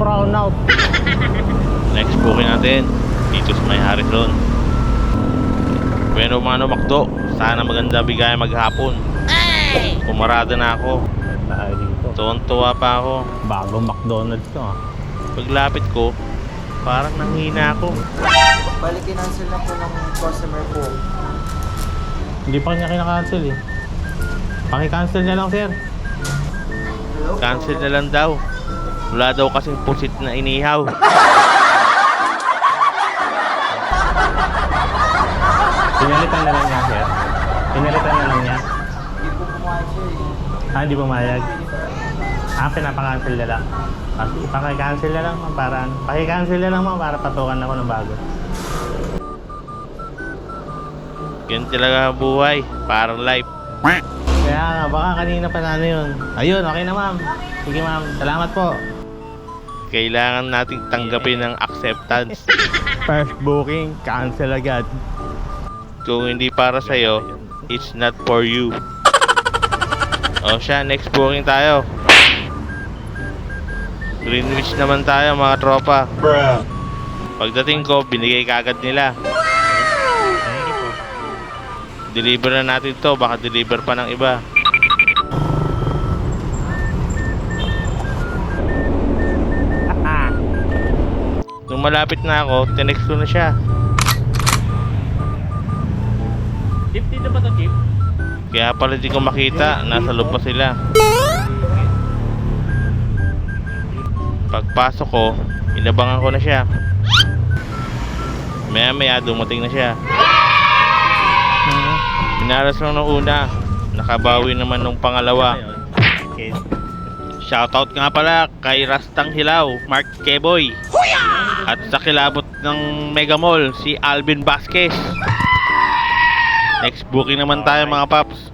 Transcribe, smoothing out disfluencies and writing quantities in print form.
brownout. Next booking natin dito sa may Harrison. Bueno mano Makdo, sana maganda bigay maghapon. Pumarada na ako. Tayo dito. Tuwan-tuwa pa ako. Bagong McDonald's to ah. Paglapit ko, parang nanghina ako. Bali, kinancel na po ng customer po. Hindi pa niya kinakancel eh. Paki-cancel niya lang sir. Hello? Cancel na lang daw. Wala daw kasing pusit na inihaw. Pinalitan na lang niya sir. Pinalitan na lang niya. Hindi po pumayag siya eh. Hindi pumayag. Pinapakancel na lang. Paki-cancel na lang ma'am para ano. Paki-cancel na lang ma'am para patukan ako ng bago. Ganyan talaga ang buhay. Parang life. Kaya nga, baka kanina pa na ano yun. Ayun, okay na ma'am. Sige ma'am, salamat po. Kailangan nating tanggapin ng acceptance. First booking, cancel agad. Kung hindi para sa'yo, it's not for you. O siya, next booking tayo. Greenwich naman tayo mga tropa. Pagdating ko, binigay kagad nila. Thank you po. Deliver na natin to, baka deliver pa ng iba. Nung malapit na ako, tinext ko na siya. Chip, dito ba to chip? Kaya pala di ko makita, nasa loob pa sila. Pagpasok ko, inabangan ko na siya. Maya dumating na siya. Pinaras lang nung una, nakabawi naman nung pangalawa. Okay. Shoutout nga pala kay Rastang Hilaw, Mark Keboy. At sa kilabot ng Mega Mall, si Alvin Vasquez. Next booking naman tayo mga paps.